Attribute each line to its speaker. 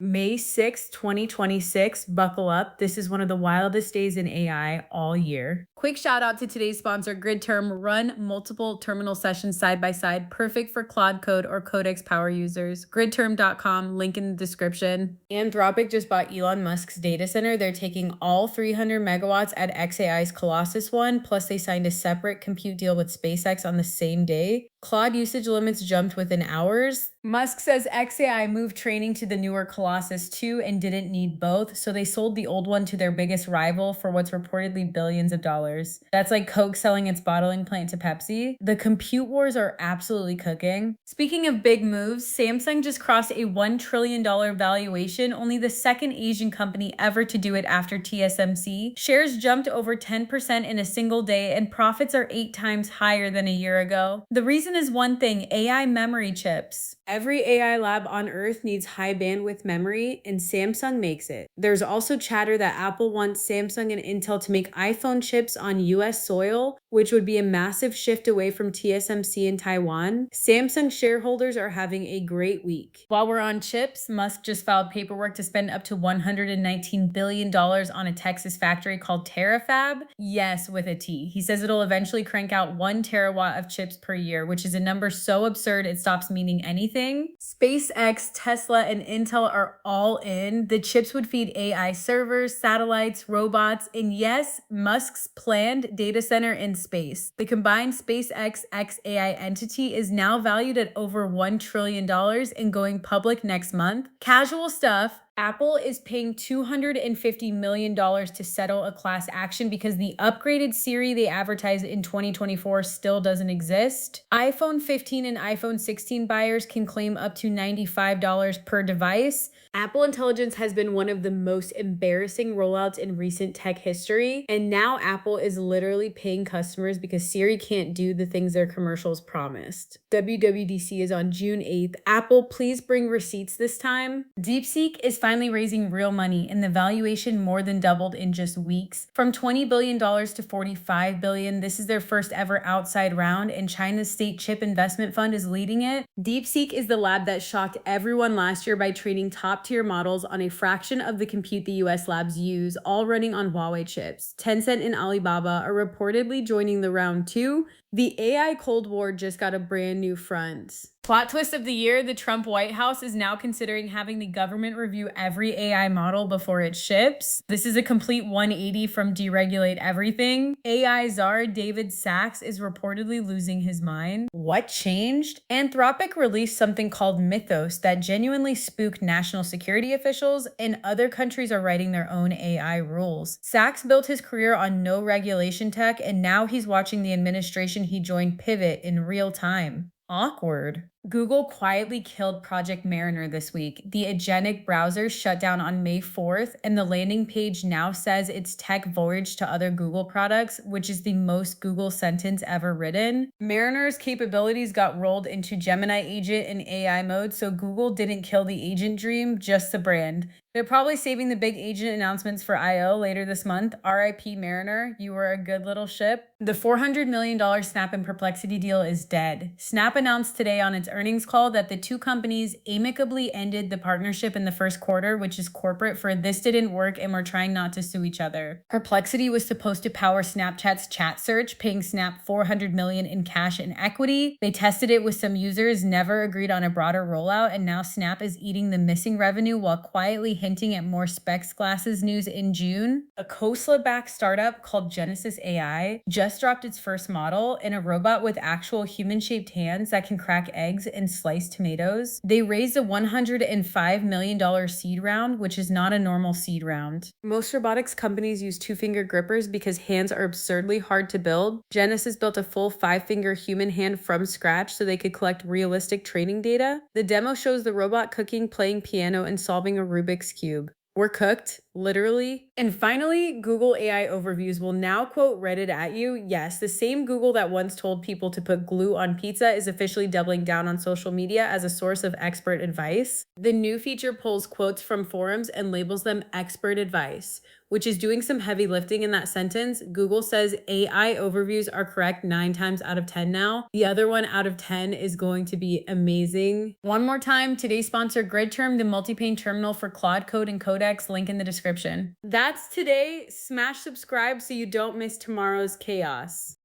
Speaker 1: May 6th, 2026, buckle up. This is one of the wildest days in AI all year. Quick shout out to today's sponsor, GridTerm. Run multiple terminal sessions side by side, perfect for Claude Code or Codex Power users. Gridterm.com, link in the description. Anthropic just bought Elon Musk's data center. They're taking all 300 megawatts at xAI's Colossus one, plus they signed a separate compute deal with SpaceX on the same day. Claude usage limits jumped within hours. Musk says xAI moved training to the newer Colossus 2 and didn't need both, so they sold the old one to their biggest rival for what's reportedly billions of dollars. That's like Coke selling its bottling plant to Pepsi. The compute wars are absolutely cooking. Speaking of big moves, Samsung just crossed a $1 trillion valuation, only the second Asian company ever to do it after TSMC. Shares jumped over 10% in a single day, and profits are 8 times higher than a year ago. The reason is one thing: AI memory chips. Every AI lab on Earth needs high bandwidth memory, and Samsung makes it. There's also chatter that Apple wants Samsung and Intel to make iPhone chips on US soil, which would be a massive shift away from TSMC in Taiwan. Samsung shareholders are having a great week. While we're on chips, Musk just filed paperwork to spend up to $119 billion on a Texas factory called Terafab. Yes, with a T. He says it'll eventually crank out 1 terawatt of chips per year, which is a number so absurd it stops meaning anything. SpaceX, Tesla, and Intel are all in. The chips would feed AI servers, satellites, robots, and yes, Musk's planned data center in space. The combined SpaceX xAI entity is now valued at over $1 trillion and going public next month. Casual stuff. Apple is paying $250 million to settle a class action because the upgraded Siri they advertised in 2024 still doesn't exist. iPhone 15 and iPhone 16 buyers can claim up to $95 per device. Apple Intelligence has been one of the most embarrassing rollouts in recent tech history, and now Apple is literally paying customers because Siri can't do the things their commercials promised. WWDC is on June 8th. Apple, please bring receipts this time. DeepSeek is finally raising real money, and the valuation more than doubled in just weeks. From $20 billion to $45 billion, this is their first ever outside round, and China's state chip investment fund is leading it. DeepSeek is the lab that shocked everyone last year by training top-tier models on a fraction of the compute the US labs use, all running on Huawei chips. Tencent and Alibaba are reportedly joining the round too. The AI Cold War just got a brand new front. Plot twist of the year, the Trump White House is now considering having the government review every AI model before it ships. This is a complete 180 from deregulate everything. AI czar David Sachs is reportedly losing his mind. What changed? Anthropic released something called Mythos that genuinely spooked national security officials, and other countries are writing their own AI rules. Sachs built his career on no regulation tech, and now he's watching the administration he joined pivot in real time. Awkward. Google quietly killed Project Mariner this week. The agentic browser shut down on May 4th, and the landing page now says it's tech voyage to other Google products, which is the most Google sentence ever written. Mariner's capabilities got rolled into Gemini agent in AI mode, so Google didn't kill the agent dream, just the brand. They're probably saving the big agent announcements for I.O. later this month. RIP Mariner, you were a good little ship. The $400 million Snap and Perplexity deal is dead. Snap announced today on its earnings call that the two companies amicably ended the partnership in the first quarter, which is corporate for this didn't work and we're trying not to sue each other. Perplexity was supposed to power Snapchat's chat search, paying Snap $400 million in cash and equity. They tested it with some users, never agreed on a broader rollout, and now Snap is eating the missing revenue while quietly hinting at more specs glasses news in June. A Khosla-backed startup called Genesis AI just dropped its first model in a robot with actual human-shaped hands that can crack eggs and slice tomatoes. They raised a $105 million seed round, which is not a normal seed round. Most robotics companies use 2-finger grippers because hands are absurdly hard to build. Genesis built a full 5-finger human hand from scratch so they could collect realistic training data. The demo shows the robot cooking, playing piano, and solving a Rubik's Cube. We're cooked, literally. And finally, Google AI overviews will now quote Reddit at you. Yes, the same Google that once told people to put glue on pizza is officially doubling down on social media as a source of expert advice. The new feature pulls quotes from forums and labels them expert advice. which is doing some heavy lifting in that sentence. Google says AI overviews are correct 9 times out of 10 now. The other one out of 10 is going to be amazing. One more time, today's sponsor, GridTerm, the multi-pane terminal for Claude Code and Codex, link in the description. That's today. Smash subscribe so you don't miss tomorrow's chaos.